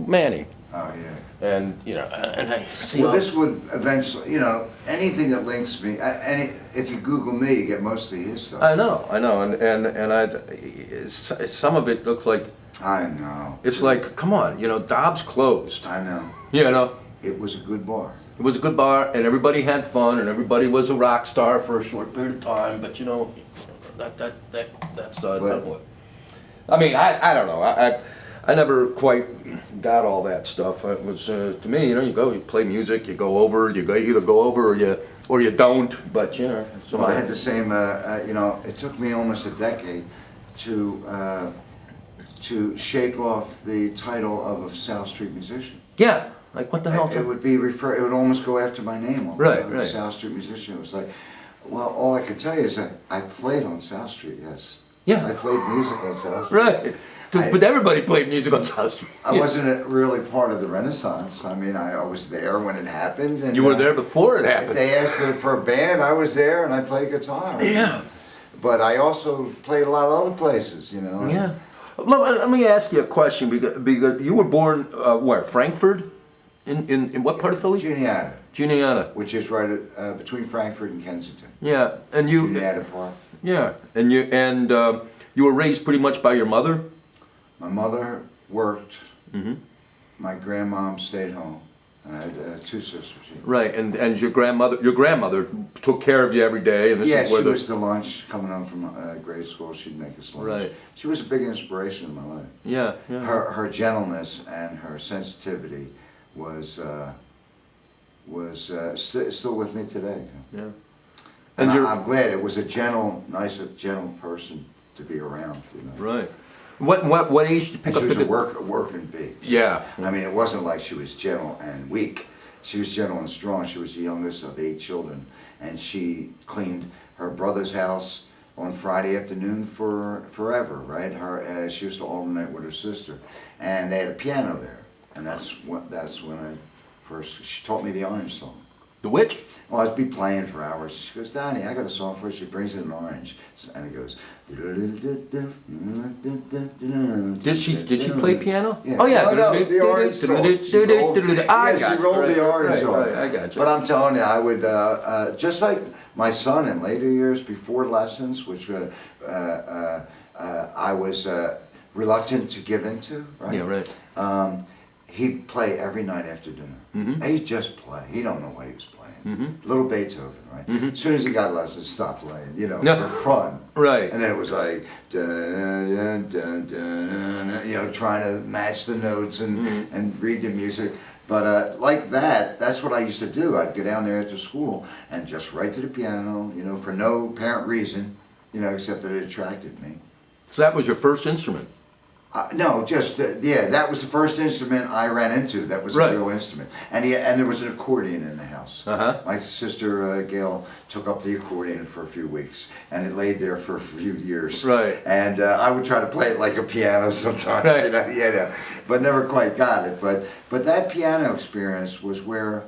Manny. Oh, yeah. And, you know, and I see Well, this would eventually, you know, anything that links me, if you Google me, you get mostly his stuff. I know, some of it looks like, I know. it's like, come on, you know, Dobbs closed. I know. You know? It was a good bar. It was a good bar, and everybody had fun, and everybody was a rock star for a short period of time, but you know, that's what. I mean, I don't know, I never quite got all that stuff. It was, to me, you know, you play music, you go over, either go over or you don't, but you know. Well, I had the same, you know, it took me almost a decade to shake off the title of a South Street musician. Yeah, like what the hell? It would it would almost go after my name. Right. South Street musician. It was like, well, all I could tell you is that I played on South Street, yes. Yeah. I played music on South Street. Right. But everybody played music on South Street. I wasn't really part of the Renaissance. I mean, I was there when it happened. And, you were there before it happened. If they asked for a band, I was there and I played guitar. Yeah. But I also played a lot of other places, you know. Yeah. Let me ask you a question, because you were born, where, Frankfurt? In what part of Philly? Juniata. Juniata. Which is right between Frankfurt and Kensington. Yeah, and you... Juniata Park. Yeah, and you were raised pretty much by your mother? My mother worked. Mm-hmm. My grandmom stayed home. And I had two sisters. Yeah. Right, and your grandmother took care of you every day, and this yeah, is where she was the lunch coming home from grade school. She'd make us lunch. Right. She was a big inspiration in my life. Yeah. Her gentleness and her sensitivity was still with me today. Yeah. And I'm glad it was a gentle person to be around. You know. Right. What age did you pick up? She was a working bee. Yeah. I mean, it wasn't like she was gentle and weak. She was gentle and strong. She was the youngest of 8 children, and she cleaned her brother's house on Friday afternoon forever. Right? She used to alternate with her sister, and they had a piano there, and that's when she taught me the Orange song. The which? Well, I'd be playing for hours. She goes, Donnie, I got a song for you. She brings in an orange. And it goes... Did she play piano? Yeah. Oh, yeah. Oh, no, the orange song. She rolled the orange on. Right, I got you. But I'm telling you, I would, just like my son in later years, before lessons, which I was reluctant to give into, right? Yeah, right. He'd play every night after dinner. Mm-hmm. He'd just play. He don't know what he was playing. Mm-hmm. Little Beethoven, right? Mm-hmm. As soon as he got lessons, stopped playing, you know, No. for fun. Right. And then it was like, dun, dun, dun, dun, dun, you know, trying to match the notes and read the music. But like that's what I used to do. I'd go down there after school and just write to the piano, you know, for no apparent reason, you know, except that it attracted me. So that was your first instrument? No, just that was the first instrument I ran into. That was a real instrument, and there was an accordion in the house. My sister Gail took up the accordion for a few weeks, and it laid there for a few years. Right. And I would try to play it like a piano sometimes, right. you know, but never quite got it. But that piano experience was where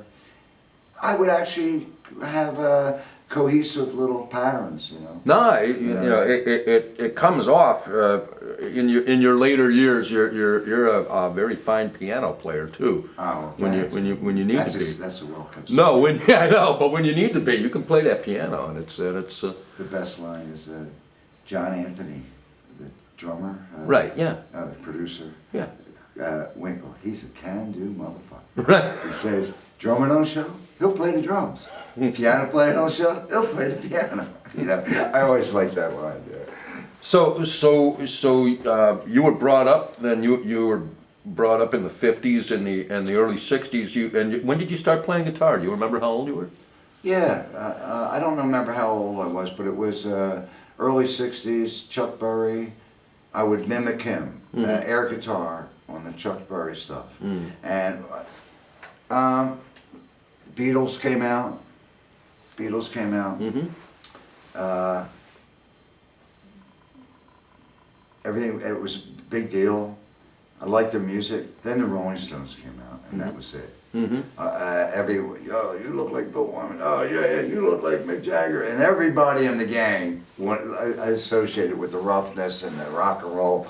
I would actually have cohesive little patterns, you know. No, you know, it comes off in your later years. You're a very fine piano player too. Oh, when you need to be. That's a welcome. No, I know, but when you need to be, you can play that piano, and it's. The best line is John Anthony, the drummer. Right. Yeah. The producer. Yeah. Winkle. He's a can-do motherfucker. Right. He says, drummer don't show, he'll play the drums. Piano player don't show, he'll play the piano. You know, I always like that line. Yeah. So you were brought up. Then you were brought up in the 50s and the early 60s. When did you start playing guitar? Do you remember how old you were? Yeah, I don't remember how old I was, but it was early 60s. Chuck Berry. I would mimic him, air guitar on the Chuck Berry stuff, and Beatles came out. Everything, it was a big deal. I liked their music. Then the Rolling Stones came out, and that was it. You look like Bill Wyman. Oh yeah, you look like Mick Jagger, and everybody in the gang associated with the roughness and the rock and roll,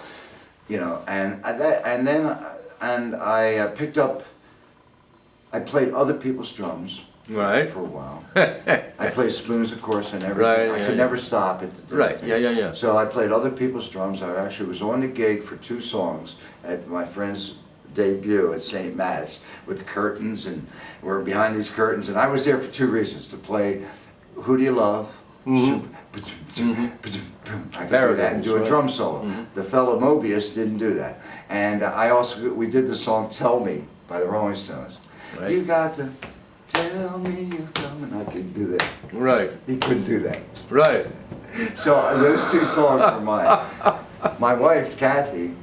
you know. And then and I picked up. I played other people's drums. Right. For a while. I played spoons, of course, and everything. Right, I could never stop it. Right, yeah. So I played other people's drums. I actually was on the gig for 2 songs at my friend's debut at St. Matt's with curtains, and we're behind these curtains. And I was there for 2 reasons: to play "Who Do You Love?" I could do that and do a drum solo. The fellow Mobius didn't do that. And we did the song "Tell Me" by the Rolling Stones. Right. You got to tell me you're coming. I couldn't do that. Right. He couldn't do that. Right. So those 2 songs were mine. My wife, Kathy,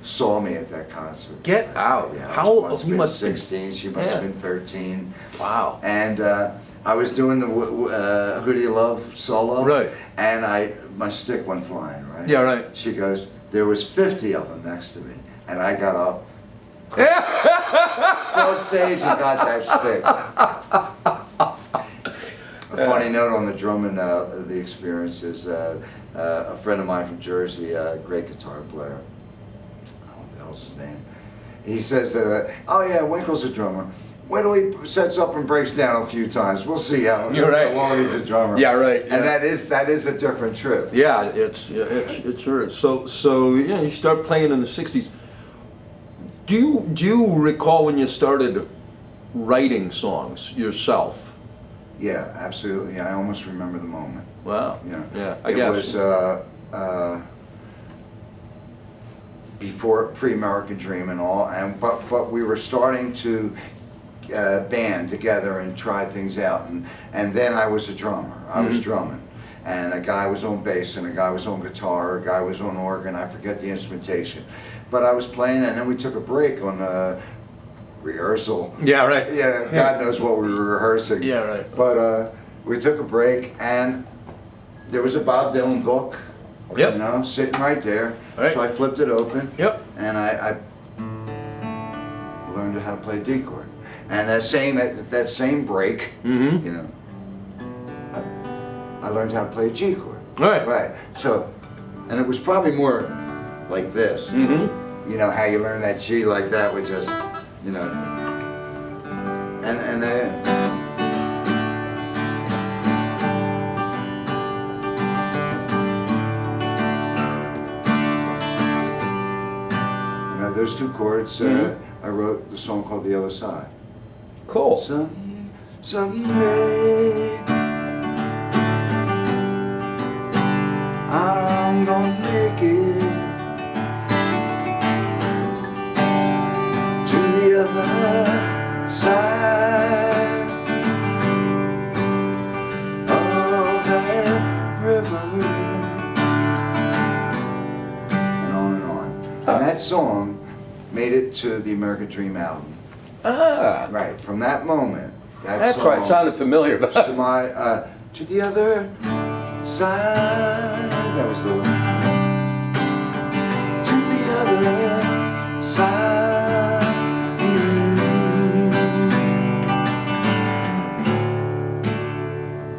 saw me at that concert. Get out. Yeah, How I you must 16. She must have been 13. Wow. And I was doing the "Who Do You Love" solo. Right. And my stick went flying. Right. Yeah. Right. She goes, there was 50 of them next to me, and I got up. Cross stage and got that stick. A funny note on the drum and the experience is a friend of mine from Jersey, a great guitar player. What the hell's his name? He says, "Oh yeah, Winkle's a drummer. Wait till he sets up and breaks down a few times. We'll see how long he's a drummer." Yeah, right. Yeah. And that is a different trip. Yeah, it sure is. So yeah, you start playing in the '60s. Do you recall when you started writing songs yourself? Yeah, absolutely. I almost remember the moment. Wow. Yeah. I guess. It was before pre-American Dream and all, but we were starting to band together and try things out, and then I was a drummer. I was drumming, and a guy was on bass, and a guy was on guitar, a guy was on organ. I forget the instrumentation, but I was playing, and then we took a break on rehearsal. Yeah, right. Yeah, God knows what we were rehearsing. Yeah, right. But we took a break, and there was a Bob Dylan book. Yep. You know, sitting right there. Right. So I flipped it open. Yep. And I learned how to play D chord. And that same break, you know, I learned how to play G chord. Right. Right. So, and it was probably more like this. You know how you learn that G like that with just, you know, and then. Those 2 chords, I wrote the song called "The Other Side." Cool. Someday I'm gonna make it to the other side of that river, and on and on. And that song made it to the American Dream album. Ah. Right, from that moment, That's right. It sounded familiar. to my to the other side. That was the one. To the other side.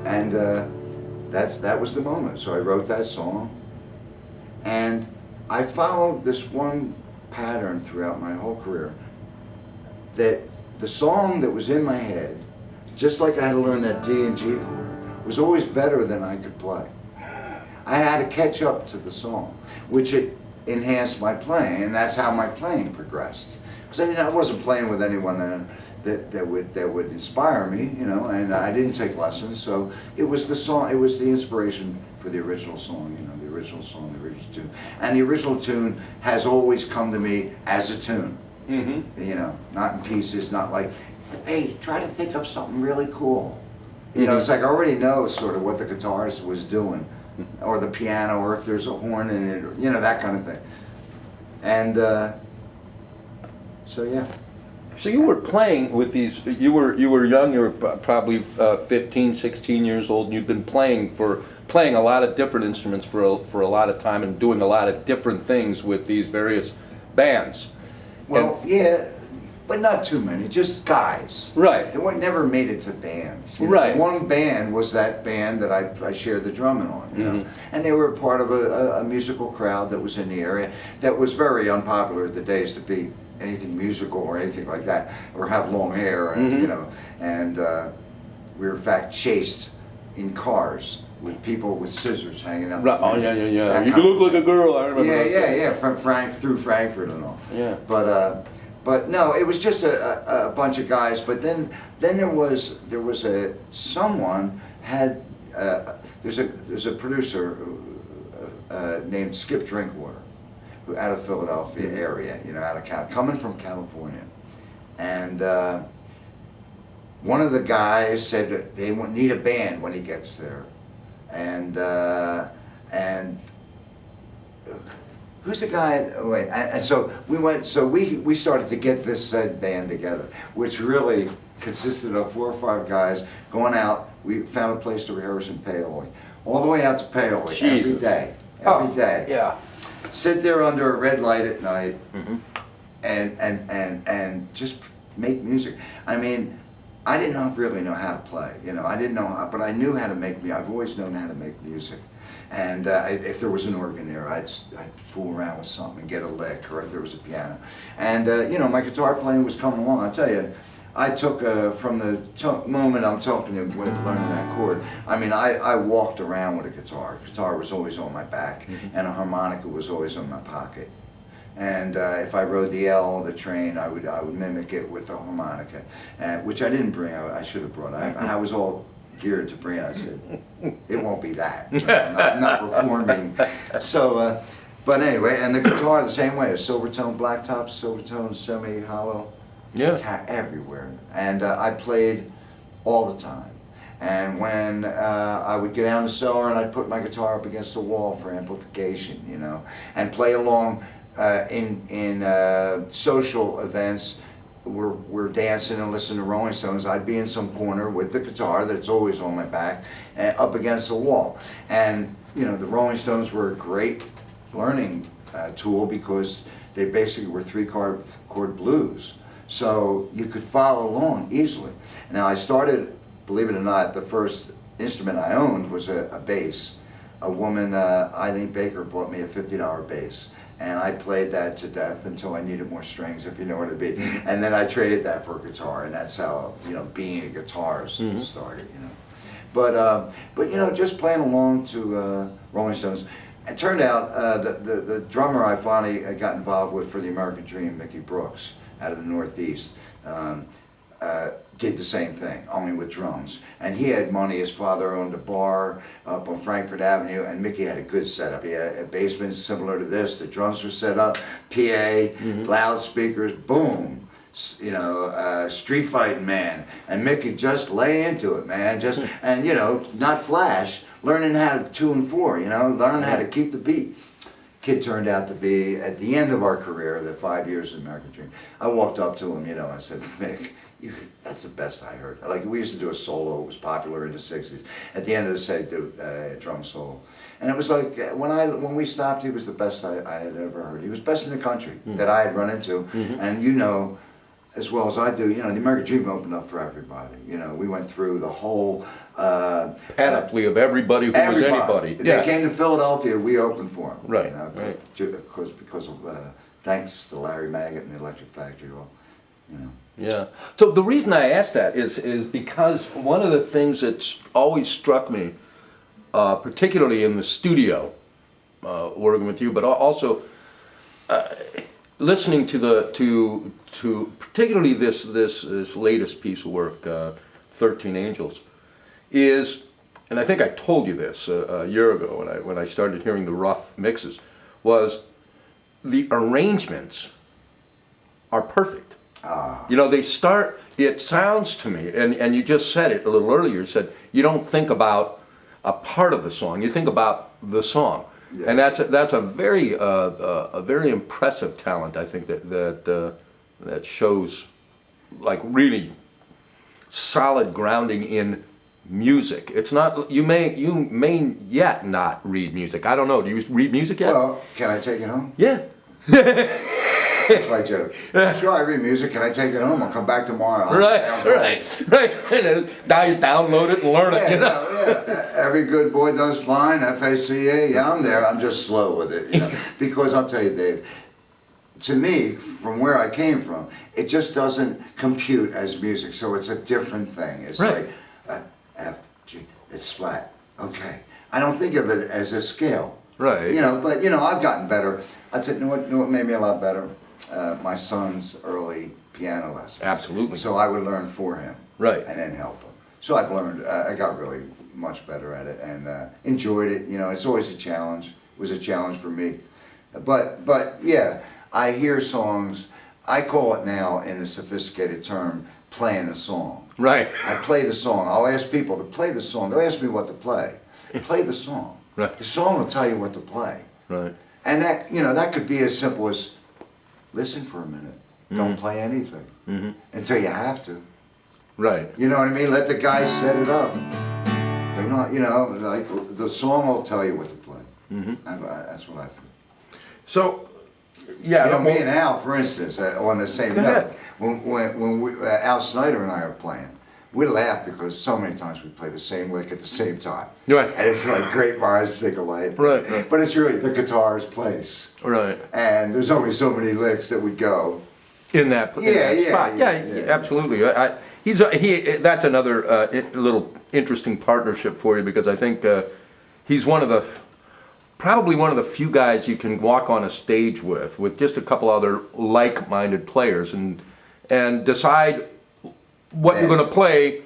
And that was the moment. So I wrote that song, and I followed this one pattern throughout my whole career, that the song that was in my head, just like I had to learn that D and G chord, was always better than I could play. I had to catch up to the song, which it enhanced my playing, and that's how my playing progressed. Because I wasn't playing with anyone that would inspire me, you know, and I didn't take lessons, so it was the song, it was the inspiration for the original song, you know, the original song, the original tune. And the original tune has always come to me as a tune, you know, not in pieces, not like, hey, try to think of something really cool. You know, it's like I already know sort of what the guitarist was doing, or the piano, or if there's a horn in it, or, you know, that kind of thing. And so yeah. So you were playing with these, you were young, you were probably 15, 16 years old, and you've been playing a lot of different instruments for a lot of time, and doing a lot of different things with these various bands. Well, yeah, but not too many, just guys. Right. They never made it to bands. You know? Right. One band was that band that I shared the drumming on, you know? And they were part of a musical crowd that was in the area that was very unpopular at the days to be anything musical or anything like that, or have long hair, and you know, and we were in fact chased in cars with people with scissors hanging out. Right. Oh yeah, yeah, yeah. You look like a girl. I remember. Yeah, yeah, yeah. From through Frankfurt and all. Yeah. But no, it was just a bunch of guys. But then there was someone had there's a producer named Skip Drinkwater, who out of Philadelphia area, you know, out of coming from California, and one of the guys said that they need a band when he gets there, and who's the guy? Wait, and so we went. So we started to get this said band together, which really consisted of 4 or 5 guys going out. We found a place to rehearse in Paoli, all the way out to Paoli every day. Every day. Yeah. Sit there under a red light at night, and just make music. I mean, I didn't really know how to play. You know, I didn't know how, but I knew how to make music. I've always known how to make music. And if there was an organ there, I'd fool around with something and get a lick, or if there was a piano. And you know, my guitar playing was coming along. I tell you, I took from the moment I'm talking to when learning that chord. I mean, I walked around with a guitar. Guitar was always on my back, and a harmonica was always in my pocket. And if I rode the L, the train, I would mimic it with the harmonica, which I didn't bring. I should have brought. I was all geared to bring it. I said, it won't be that. I'm not performing. So, but anyway, and the guitar the same way. A Silvertone blacktop, Silvertone semi-hollow. Yeah. Everywhere. And I played all the time. And when I would get down the cellar and I'd put my guitar up against the wall for amplification, you know, and play along in social events. We're dancing and listening to Rolling Stones. I'd be in some corner with the guitar that's always on my back, and up against the wall. And you know, the Rolling Stones were a great learning tool because they basically were 3-chord blues. So you could follow along easily. Now I started, believe it or not, the first instrument I owned was a bass. A woman, Eileen Baker, bought me a $50 bass. And I played that to death until I needed more strings, if you know what I mean. And then I traded that for a guitar, and that's how, you know, being a guitarist started, you know. But you know, just playing along to Rolling Stones. It turned out the drummer I finally got involved with for the American Dream, Mickey Brooks, out of the Northeast, did the same thing, only with drums. And he had money. His father owned a bar up on Frankfurt Avenue, and Mickey had a good setup. He had a basement similar to this. The drums were set up, PA, loudspeakers, boom. You know, street fighting man. And Mickey just lay into it, man. Just, and you know, not flash, learning how to 2 and 4, you know, learning how to keep the beat. Kid turned out to be, at the end of our career, the 5 years of American Dream, I walked up to him, you know, I said, Mick, that's the best I heard. Like, we used to do a solo, it was popular in the 60s. At the end of the set, do a drum solo. And it was like, when we stopped, he was the best I had ever heard. He was best in the country that I had run into. And you know, as well as I do, you know, the American Dream opened up for everybody. You know, we went through the whole panoply of everybody who was anybody. They came to Philadelphia, we opened for them. Right, you know, right. Because of, thanks to Larry Maggot and the Electric Factory, well, you know. Yeah. So the reason I asked that is because one of the things that's always struck me, particularly in the studio, working with you, but also listening to particularly this latest piece of work, 13 Angels, is, and I think I told you this a year ago when I started hearing the rough mixes, was the arrangements are perfect. You know, they start, it sounds to me, and you just said it a little earlier, you said you don't think about a part of the song, you think about the song. Yes. And that's a very impressive talent, I think, that shows like really solid grounding in music. It's not, you may yet not read music. I don't know, do you read music yet? Well, can I take it home? Yeah. That's my joke. Sure, I read music. Can I take it home? I'll come back tomorrow. Right. Now you download it and learn it. You know? Yeah. Every good boy does fine. FACA. Yeah, I'm there. I'm just slow with it. You know? Because I'll tell you, Dave, to me, from where I came from, it just doesn't compute as music. So it's a different thing. It's Right. like F, G, it's flat. Okay. I don't think of it as a scale. Right. You know, but I've gotten better. I tell you what made me a lot better? My son's early piano lessons. Absolutely. So I would learn for him. Right. And then help him. So I've learned, I got really much better at it and enjoyed it. You know, it's always a challenge. It was a challenge for me. But yeah, I hear songs, I call it now in a sophisticated term, playing a song. Right. I play the song. I'll ask people to play the song. They'll ask me what to play. Play the song. Right. The song will tell you what to play. Right. And that, that could be as simple as listen for a minute. Don't play anything until you have to. Right. You know what I mean? Let the guy set it up. They're not, like the song will tell you what to play. That's what I feel. So, yeah. Me and Al, for instance, on the same note, when Al Snyder and I are playing, we laugh because so many times we play the same lick at the same time. Right. And it's like great minds think alike. Right. But it's really the guitar's place. Right. And there's only so many licks that would go. In that spot. Yeah, absolutely. That's another little interesting partnership for you because I think he's probably one of the few guys you can walk on a stage with just a couple other like-minded players and decide what you're going to play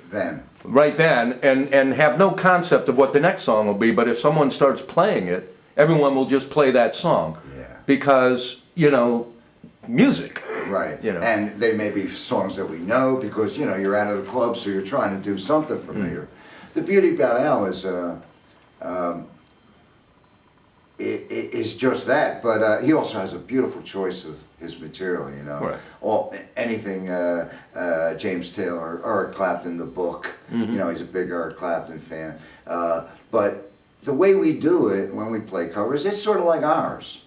right then and have no concept of what the next song will be. But if someone starts playing it, everyone will just play that song. Yeah. Because, music. Right. And they may be songs that we know because, you're out of the club, so you're trying to do something familiar. The beauty about Al is it's just that, but he also has a beautiful choice of his material, Right. Anything James Taylor, Eric Clapton, the book, he's a big Eric Clapton fan. But the way we do it when we play covers, it's sort of like ours.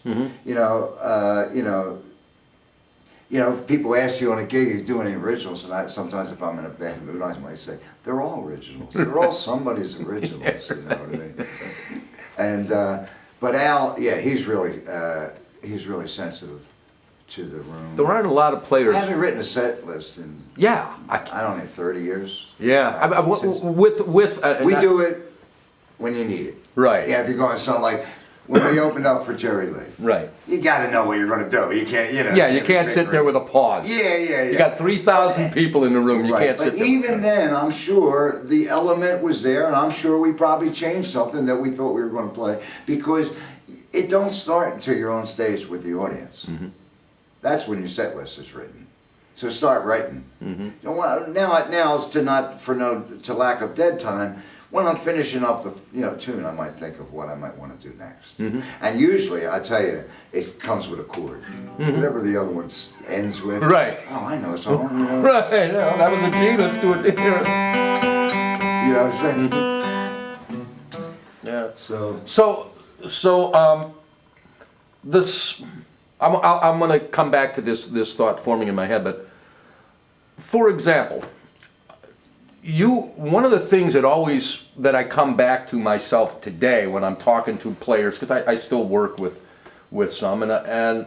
People ask you on a gig, you do any originals, and sometimes if I'm in a bad mood, I might say, they're all originals. They're all somebody's originals, you know what I mean? And, but Al, yeah, he's really sensitive to the room. There aren't a lot of players. I haven't written a set list in, I don't know, 30 years. Yeah, We do it when you need it. Right. Yeah, if you're going to something like, when we opened up for Jerry Lee. Right. You got to know what you're going to do. You can't, Yeah, you can't sit there with a pause. Yeah. You got 3,000 people in the room. You can't sit there. But even then, I'm sure the element was there, and I'm sure we probably changed something that we thought we were going to play because it don't start until you're on stage with the audience. That's when your set list is written. So start writing. Now it's to lack of dead time. When I'm finishing up the tune, I might think of what I might want to do next. And usually, I tell you, it comes with a chord. Whatever the other one ends with. Right. Oh, I know a song. Right. That was a G. Let's do it here. You know what I'm saying? Yeah. So this. I'm going to come back to this thought forming in my head, but for example. One of the things that I come back to myself today when I'm talking to players, because I still work with some, and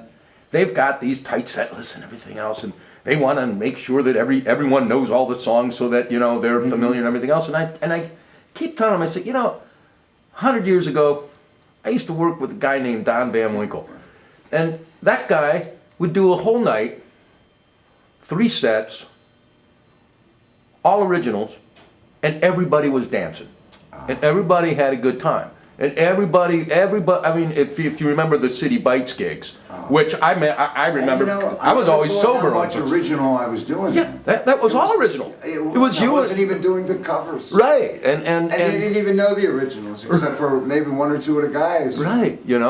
they've got these tight set lists and everything else, and they want to make sure that everyone knows all the songs so that they're familiar and everything else. And I keep telling them, I say, 100 years ago, I used to work with a guy named Don Van Winkle, and that guy would do a whole night, 3 sets. All originals, and everybody was dancing, and everybody had a good time, and everybody. I mean, if you remember the City Bites gigs, which I remember, I was always sober. How much original I was doing? Yeah, that was all original. It was you. I wasn't even doing the covers. Right, and they didn't even know the originals except for maybe 1 or 2 of the guys. Right, and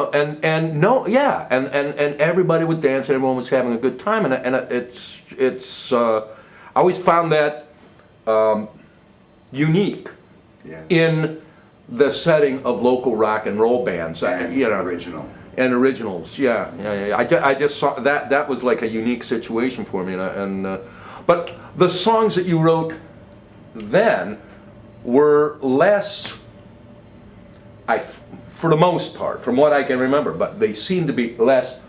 everybody would dance, and everyone was having a good time, and it's. I always found that. Unique in the setting of local rock and roll bands, original and originals. Yeah. I just saw that was like a unique situation for me, but the songs that you wrote then were less, for the most part, from what I can remember, but they seemed to be less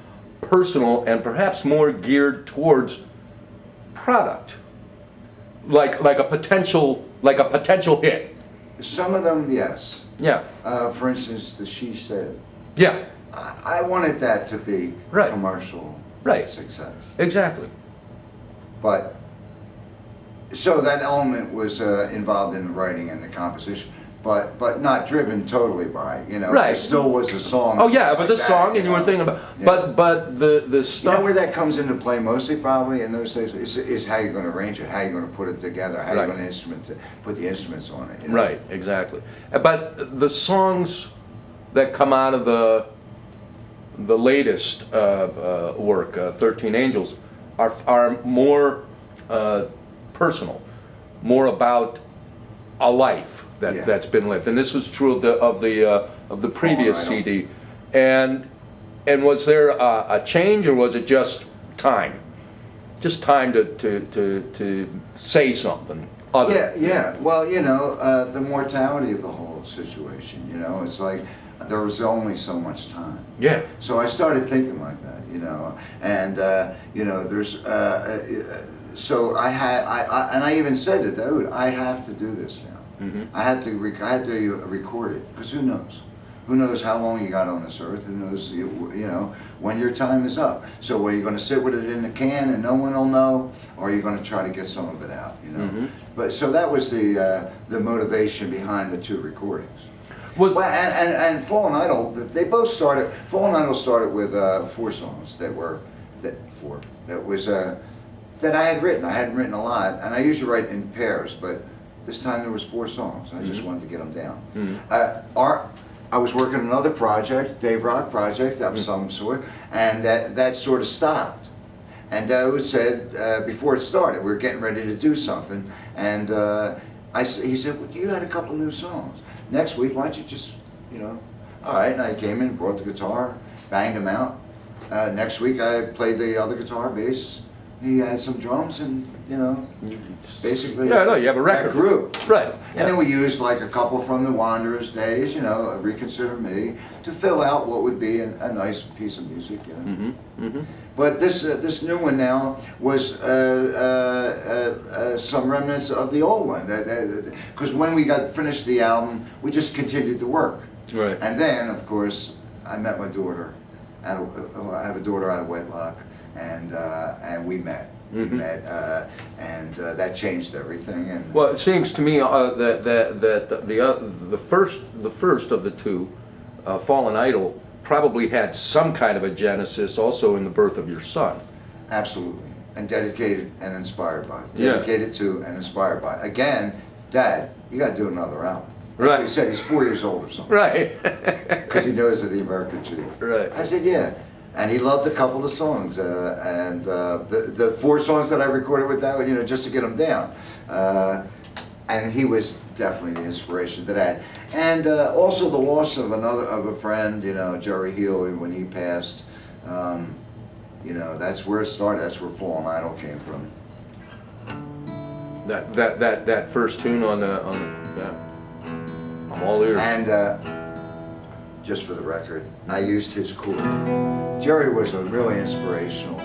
personal and perhaps more geared towards product, like a potential hit. Some of them, yes. Yeah, For instance, the She Said. yeah, I wanted that to be Right. commercial Right. success. exactly. But, so that element was involved in the writing and the composition, but not driven totally by, Right. It still was a song. Oh yeah, it was like a song, that, and you were thinking about, Yeah. but the You know stuff. where that comes into play mostly probably in those days is how you're going to arrange it, how you're going to put it together, how Right. you're going to put the instruments on it. Right, exactly. But the songs that come out of the latest work, 13 Angels, are more personal, more about a life Yeah. that's been lived, and this was true of the previous Fallen Idol. CD. And was there a change, or was it just time? Just time to say something other. Yeah. Well, the mortality of the whole situation. It's like there was only so much time. Yeah. So I started thinking like that, and there's so and I even said to Daoud, I have to do this now. I had to record it, because who knows? Who knows how long you got on this earth? Who knows, when your time is up? So are you going to sit with it in the can and no one will know, or are you going to try to get some of it out? But so that was the motivation behind the two recordings. Well, And Fallen Idol, they both started. Fallen Idol started with 4 songs that I had written. I hadn't written a lot, and I usually write in pairs, but this time there was 4 songs. I just wanted to get them down. I was working on another project, Dave Rock project of some sort, and that sort of stopped. And Daoud said, before it started, we were getting ready to do something, and he said, well, you had a couple new songs. Next week, why don't you just, all right, and I came in, brought the guitar, banged them out. Next week, I played the other guitar, bass. He had some drums, and, basically, Yeah, no, you have a record. that grew. Right. And then we used like a couple from the Wanderers days, Reconsider Me, to fill out what would be a nice piece of music, But this new one now was some remnants of the old one. Because when we got finished the album, we just continued to work. Right. And then, of course, I met my daughter. I have a daughter out of wedlock, and we met. We met, and that changed everything. And Well, it seems to me that the first of the two, Fallen Idol, probably had some kind of a genesis also in the birth of your son. absolutely, and dedicated and inspired by. Yeah. Dedicated to and inspired by. Again, Dad, you got to do another album. Right. He said he's 4 years old or something. Right. Because he knows of the American Dream. Right. I said, yeah. And he loved a couple of songs, and the 4 songs that I recorded with that, just to get them down. And he was definitely the inspiration to that. And also the loss of a friend, Jerry Healy, when he passed. That's where it started. That's where Fallen Idol came from. That first tune on yeah. I'm all ears. And just for the record, I used his chord. Jerry was a really inspirational,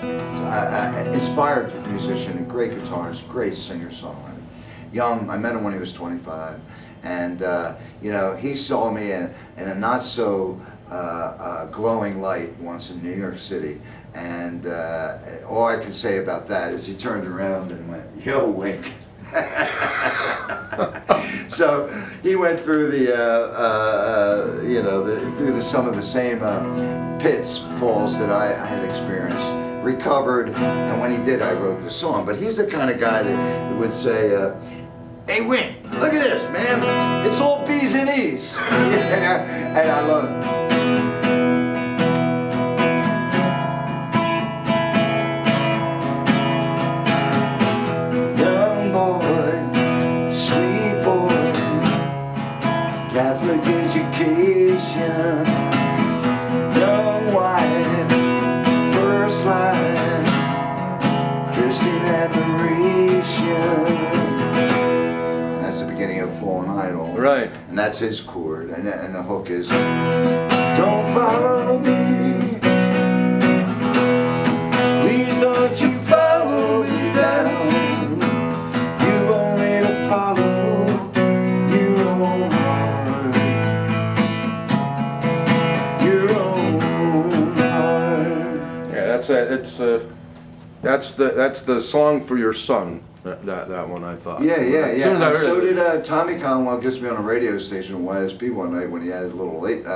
inspired musician, a great guitarist, great singer-songwriter. Young, I met him when he was 25, and he saw me in a not so glowing light once in New York City, and all I can say about that is he turned around and went, "Yo, Wink." So he went through some of the same pitfalls that I had experienced, recovered, and when he did, I wrote the song. But he's the kind of guy that would say, "Hey, Wink, look at this, man. It's all B's and E's." And I love it. Catholic education, young wife, first line, Christian admiration. That's the beginning of Fallen Idol. Right. And that's his chord, and the hook is, "Don't follow me, don't you follow me down. You've only to follow your own heart. Your own heart. Yeah, that's the song for your son. That one, I thought. Yeah. As soon as I And heard so it. did Tommy Conwell. Gets me on a radio station at YSP one night when he had his little late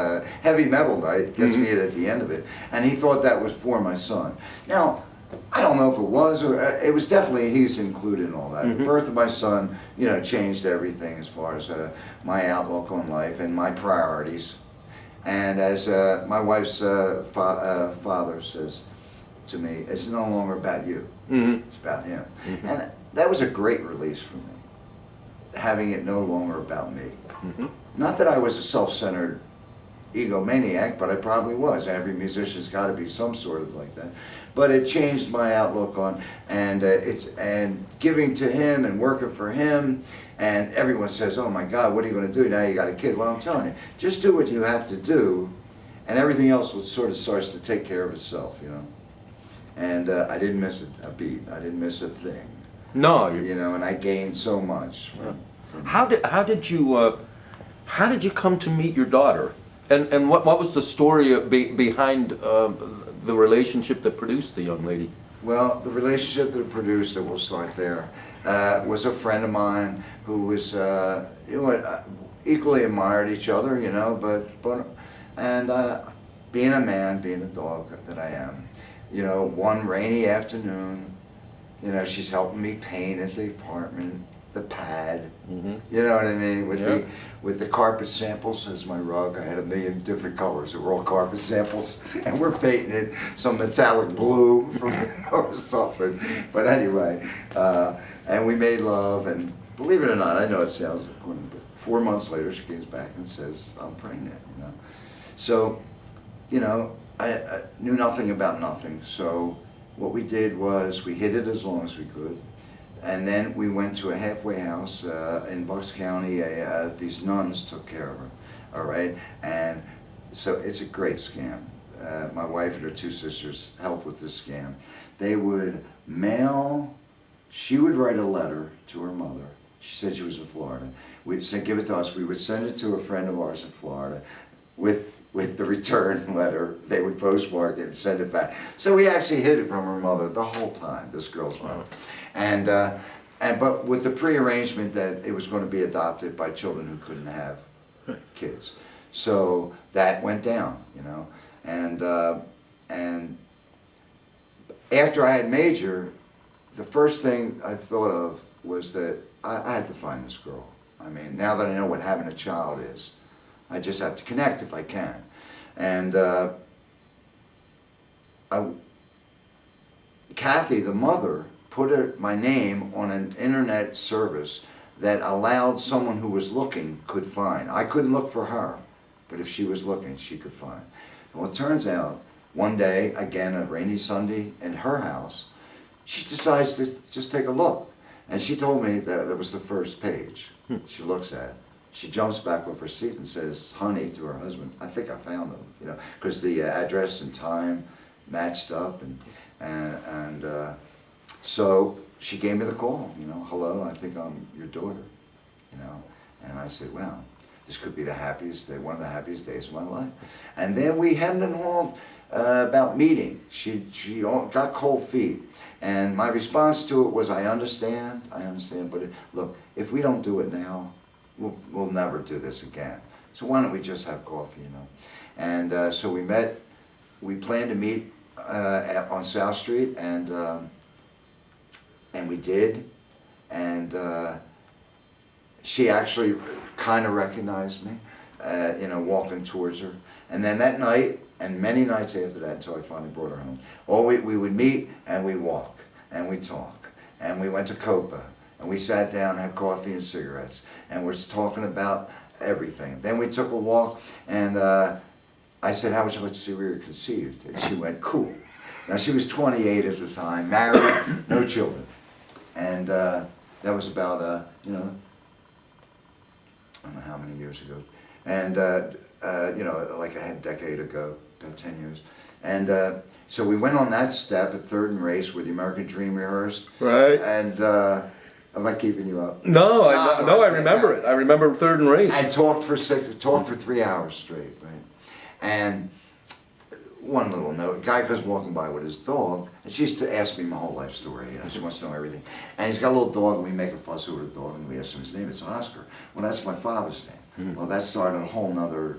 heavy metal night. Gets me at the end of it, and he thought that was for my son. Now, I don't know if it was or it was definitely he's included in all that. The birth of my son, you know, changed everything as far as my outlook on life and my priorities. And as my wife's father says to me, it's no longer about you. It's about him. And that was a great release for me, having it no longer about me. Not that I was a self-centered egomaniac, but I probably was. Every musician's got to be some sort of like that. But it changed my outlook on, and giving to him and working for him. And everyone says, "Oh my God, what are you going to do now? You got a kid." Well, I'm telling you, just do what you have to do, and everything else will sort of starts to take care of itself, you know. And I didn't miss a beat. I didn't miss a thing. No, You know, and I gained so much. How did you come to meet your daughter? And what was the story behind the relationship that produced the young lady? Well, the relationship that produced it, we'll start there, was a friend of mine who was, you know, equally admired each other, you know, and being a man, being a dog that I am, you know, one rainy afternoon, you know, she's helping me paint at the apartment, the pad, you know what I mean, with the carpet samples as my rug. I had a million different colors. They were all carpet samples, and we're painting it some metallic blue from or something. But anyway, and we made love, and believe it or not, I know it sounds corny, but 4 months later she comes back and says, "I'm pregnant," you know. So, you know, I knew nothing about nothing. So what we did was we hid it as long as we could. And then we went to a halfway house in Bucks County. These nuns took care of her, all right? And so it's a great scam. My wife and her 2 sisters helped with this scam. They would mail, she would write a letter to her mother. She said she was in Florida. We'd say, give it to us. We would send it to a friend of ours in Florida with the return letter. They would postmark it and send it back. So we actually hid it from her mother the whole time, this girl's mother. But with the pre-arrangement that it was going to be adopted by children who couldn't have kids. So that went down, you know. And after I had Major, the first thing I thought of was that I had to find this girl. I mean, now that I know what having a child is, I just have to connect if I can. And Kathy, the mother, put my name on an internet service that allowed someone who was looking could find. I couldn't look for her, but if she was looking, she could find. Well, it turns out, one day, again, a rainy Sunday, in her house, she decides to just take a look. And she told me that it was the first page. She looks at it. She jumps back off her seat and says, "Honey," to her husband, "I think I found him," you know, because the address and time matched up, and so she gave me the call, you know, "Hello, I think I'm your daughter," you know, and I said, "Well, this could be the happiest day, one of the happiest days of my life." And then we hemmed and hawed about meeting. She got cold feet, and my response to it was, I understand, but look, if we don't do it now, we'll never do this again. So why don't we just have coffee, you know? And so we met. We planned to meet on South Street, and we did. And she actually kind of recognized me, you know, walking towards her. And then that night, and many nights after that, until I finally brought her home, we would meet and we walk and we talk. And we went to Copa. And we sat down, had coffee and cigarettes, and we're talking about everything. Then we took a walk, and I said, "How would you like to see we were conceived?" And she went, "Cool." Now, she was 28 at the time, married, no children. And that was about, you know, I don't know how many years ago. And, you know, like a decade ago, about 10 years. And So we went on that step at Third and Race where the American Dream rehearsed. Right. And am I keeping you up? No, No, I remember it. I remember Third and Race. I talked for 3 hours straight, right? And one little note, a guy goes walking by with his dog, and she used to ask me my whole life story, you know, she wants to know everything. And he's got a little dog, and we make a fuss over the dog, and we ask him his name, it's Oscar. Well, that's my father's name. Well, that started a whole nother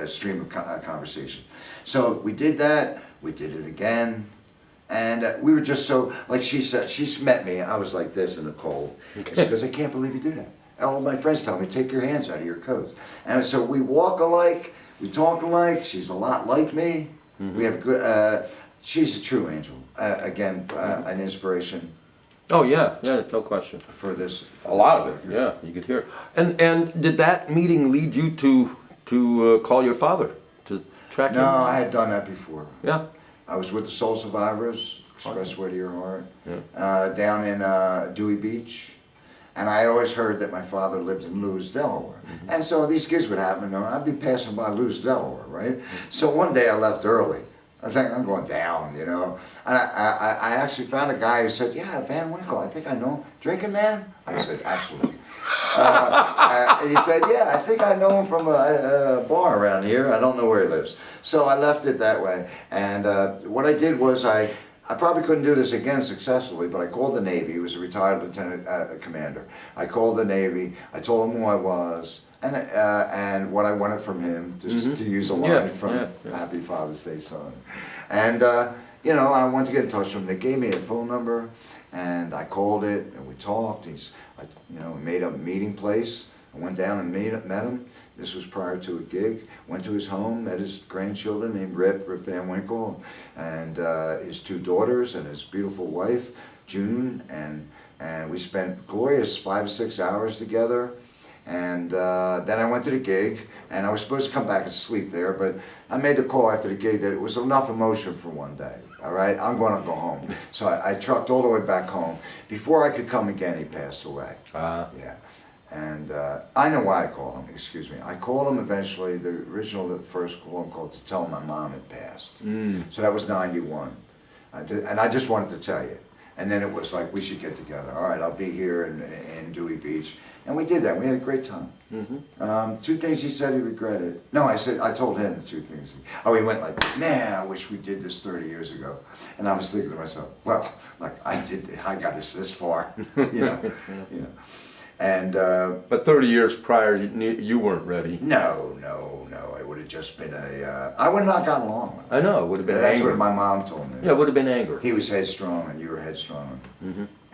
stream of conversation. So we did that, we did it again, and we were just so, like she said, she's met me, I was like this in the cold. She goes, I can't believe you do that. All my friends tell me, take your hands out of your coats. And so we walk alike, we talk alike, she's a lot like me. We have good, she's a true angel. Again, an inspiration Oh, yeah, no question. for this. A lot of it, yeah, you could hear. And did that meeting lead you to call your father, to track him? No, I had done that before. Yeah? I was with the Soul Survivors, Expressway to Your Heart, Yeah. down in Dewey Beach. And I always heard that my father lived in Lewis, Delaware. And so these gigs would happen, and I'd be passing by Lewis, Delaware, right? So one day I left early. I was like, I'm going down, you know. And I actually found a guy who said, yeah, Van Winkle, I think I know. Drinking man? I said, absolutely. And he said, yeah, I think I know him from a bar around here. I don't know where he lives. So I left it that way. And what I did was I probably couldn't do this again successfully, but I called the Navy. He was a retired lieutenant commander. I called the Navy. I told him who I was and what I wanted from him, just to use a line from Happy Father's Day son. And you know, I wanted to get in touch with him. They gave me a phone number, and I called it, and we talked. You know, we made a meeting place. I went down and met him. This was prior to a gig. Went to his home, met his grandchildren named Rip Van Winkle, and his 2 daughters and his beautiful wife, June, and we spent glorious 5 or 6 hours together. And then I went to the gig, and I was supposed to come back and sleep there, but I made the call after the gig that it was enough emotion for one day. All right, I'm going to go home. So I trucked all the way back home. Before I could come again, he passed away. Yeah. And I know why I called him, excuse me. I called him eventually, the first phone call to tell him my mom had passed. So that was 91. And I just wanted to tell you. And then it was like, we should get together. All right, I'll be here in Dewey Beach. And we did that, we had a great time. 2 things he said he regretted. No, I told him the 2 things. Oh, he went like, man, I wish we did this 30 years ago. And I was thinking to myself, well, like I got us this far, you know. And But 30 years prior, you weren't ready. No, it would have just been I would not gotten along with him. I know, it would have been That's anger. what my mom told me. Yeah, it would have been anger. He was headstrong and you were headstrong.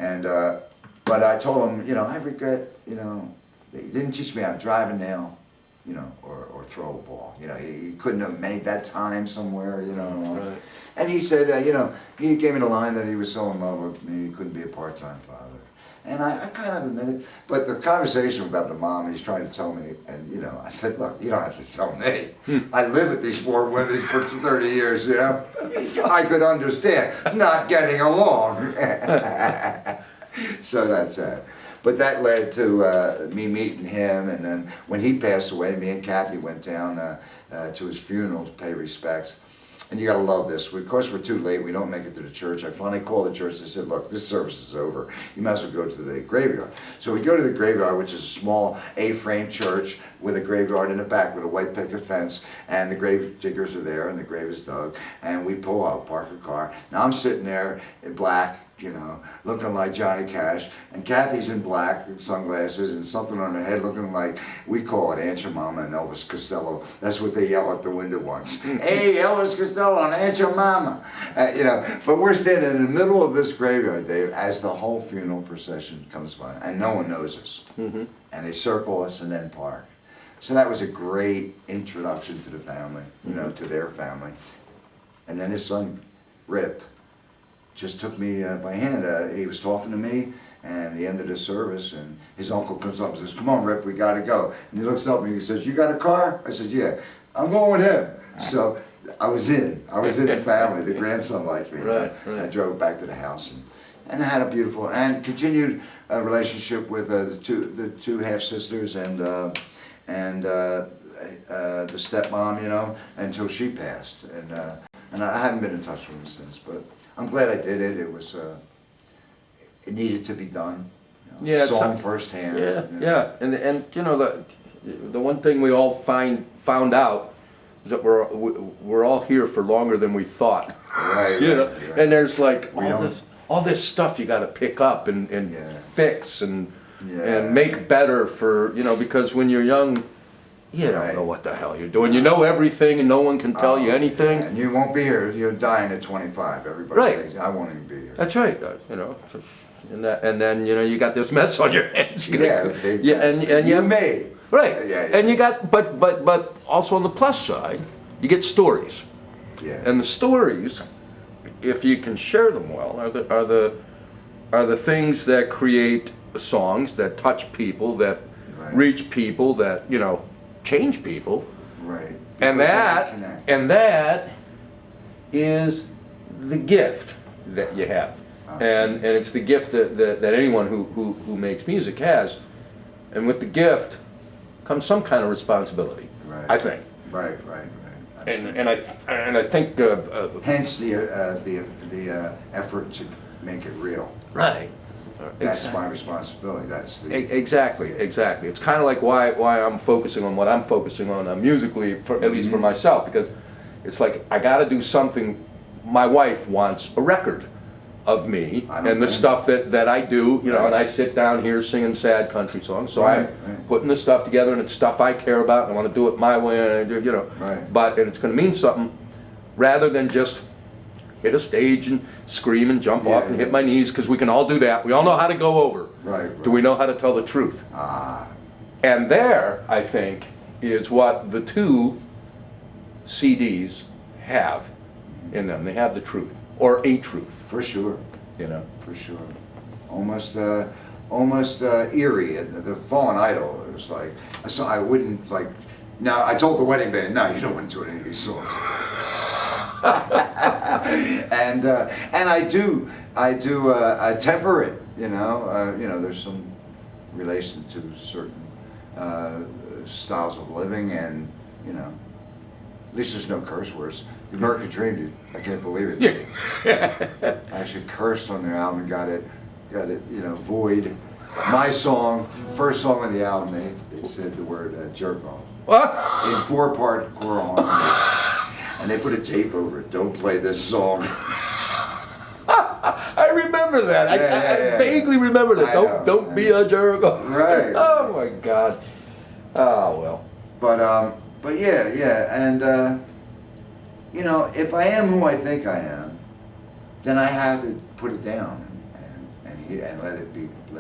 And but I told him, you know, I regret, you know, that you didn't teach me how to drive a nail, you know, or throw a ball. You know, he couldn't have made that time somewhere, you know. Right. And he said, you know, he gave me the line that he was so in love with me, he couldn't be a part-time father. And I kind of admitted, but the conversation about the mom, he's trying to tell me, and you know, I said, look, you don't have to tell me. I live with these 4 women for 30 years, you know. I could understand not getting along. So that's it. But that led to me meeting him, and then when he passed away, me and Kathy went down to his funeral to pay respects. And you gotta love this. Of course, we're too late. We don't make it to the church. I finally called the church and said, look, this service is over. You might as well go to the graveyard. So we go to the graveyard, which is a small A-frame church with a graveyard in the back with a white picket fence. And the grave diggers are there, and the grave is dug. And we pull out, park a car. Now I'm sitting there in black, you know, looking like Johnny Cash, and Kathy's in black, sunglasses, and something on her head looking like, we call it Aunt Your Mama and Elvis Costello. That's what they yell at the window once. Hey, Elvis Costello and Aunt Your Mama. You know, but we're standing in the middle of this graveyard, Dave, as the whole funeral procession comes by, and no one knows us. And they circle us and then park. So that was a great introduction to the family, you know, to their family. And then his son, Rip, just took me by hand. He was talking to me, and the end of the service, and his uncle comes up and says, come on, Rip, we gotta go. And he looks up at me and he says, you got a car? I said, yeah. I'm going with him. So I was in the family. The grandson liked me. Right. I drove back to the house, and I had a beautiful, and continued relationship with the two half-sisters and the stepmom, you know, until she passed. And I haven't been in touch with him since, but I'm glad I did it. It was, it needed to be done. You know, Yeah, saw him it's- firsthand. Yeah, you know. yeah, and you know, the one thing we all found out is that we're all here for longer than we thought. Right, You right, know, right. and there's like We don't- all this stuff you got to pick up and Yeah. fix and Yeah. make better for, you know, because when you're young, you don't Right. know what the hell you're doing. You know everything and no one can tell you Oh, anything. yeah, and you won't be here. You're dying at 25. Everybody Right. thinks, I won't even be here. That's right, you know, and then you know you got this mess on your hands. Yeah, big yeah, mess. and You you made. right, Yeah, yeah. and you got but also on the plus side, you get stories, Yeah. and the stories, if you can share them well, are the things that create songs that touch people, that Right. reach people, that you know change people, Right. and Because they connect. that is the gift that you have. And it's the gift that anyone who makes music has. And with the gift comes some kind of responsibility, Right. I think. Right, right, right. And I think Hence the effort to make it real. right. That's my responsibility. That's the. Exactly. It's kind of like why I'm focusing on what I'm focusing on musically, at least for myself, because it's like I got to do something. My wife wants a record of me I don't and the blame stuff that I do, you know, Right. and I sit down here singing sad country songs. So Right, I'm right. putting this stuff together, and it's stuff I care about, and I want to do it my way, and I do, you know. Right. And it's going to mean something, rather than just hit a stage and scream and jump Yeah, off and hit yeah. my knees, because we can all do that. We all know how to go over. Right, Do we know how to tell the truth? Ah, And there, I think, is what the two CDs have in them. They have the truth, or a truth, for sure, you know. for sure. Almost eerie. The Fallen Idol. It was like, so I wouldn't like. Now I told the wedding band, no, you don't want to do any of these songs. and I temper it. You know, there's some relation to certain styles of living, and you know, at least there's no curse words. The American Dream, dude, I can't believe it. I actually cursed on their album and got it, you know, void. My song, first song on the album, they said the word jerk off. What? In 4-part choral harmony. And they put a tape over it. Don't play this song. I remember that. I vaguely remember that. I know, Don't be a jerk. Right. Oh my God. Oh well. But yeah, and you know, if I am who I think I am, then I have to put it down and let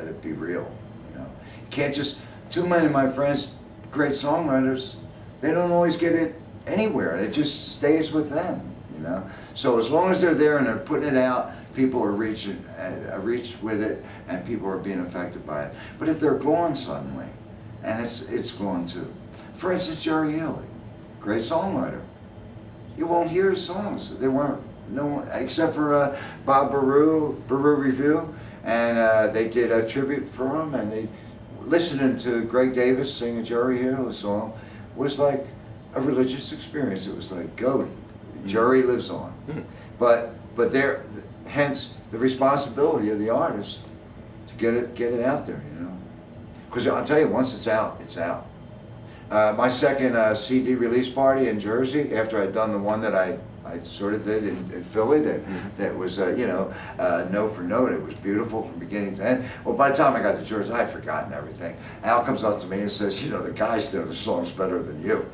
it be real. You know, you can't just. Too many of my friends, great songwriters, they don't always get it anywhere. It just stays with them. You know, so as long as they're there and they're putting it out, people are reaching with it, and people are being affected by it. But if they're gone suddenly, and it's gone too. For instance, Jerry Haley, great songwriter. You won't hear his songs. There weren't no one except for Bob Baru Review, and they did a tribute for him, and they listening to Greg Davis sing a Jerry Haley song was like a religious experience. It was like, go, Jerry lives on. But there, hence the responsibility of the artist to get it out there, you know. Because I'll tell you, once it's out, it's out. My second CD release party in Jersey, after I'd done the one that I sort of did in Philly, that was, you know, note for note. It was beautiful from beginning to end. Well, by the time I got to Jersey, I'd forgotten everything. Al comes up to me and says, you know, the guys know the songs better than you.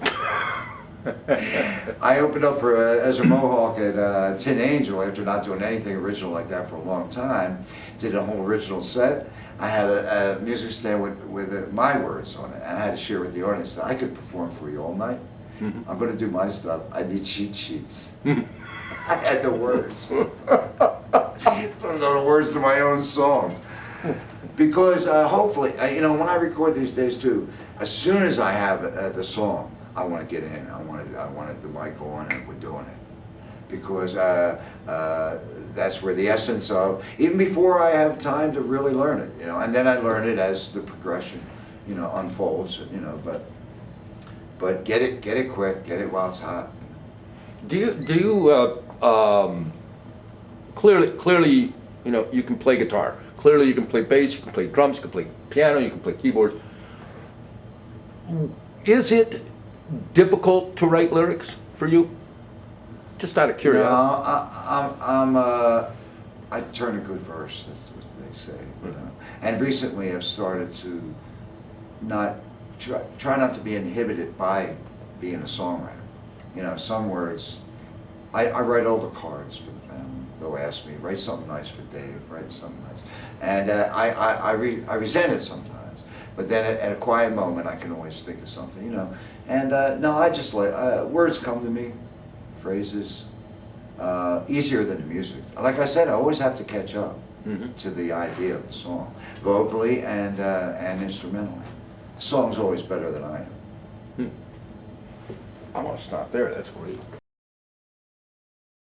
I opened up for Ezra Mohawk at Tin Angel after not doing anything original like that for a long time. Did a whole original set. I had a music stand with my words on it, and I had to share with the audience that I could perform for you all night. I'm going to do my stuff. I need cheat sheets. I had the words. I know the words to my own songs. Because hopefully, you know, when I record these days too, as soon as I have the song, I want to get in. I wanted the mic on, and we're doing it. Because that's where the essence of, even before I have time to really learn it, you know, and then I learn it as the progression, you know, unfolds, you know, but get it quick, get it while it's hot. Do you clearly, you know, you can play guitar. Clearly, you can play bass, you can play drums, you can play piano, you can play keyboards. Is it difficult to write lyrics for you? Just out of No, curiosity. I turn a good verse, that's what they say, you know. And recently I've started to not, try not to be inhibited by being a songwriter. You know, some words, I write all the cards for the family. They'll ask me, write something nice for Dave, write something nice. And I resent it sometimes. But then at a quiet moment, I can always think of something, you know. And no, I just like, words come to me, phrases, easier than the music. Like I said, I always have to catch up to the idea of the song, vocally and instrumentally. The song's always better than I am. I want to stop there, that's great.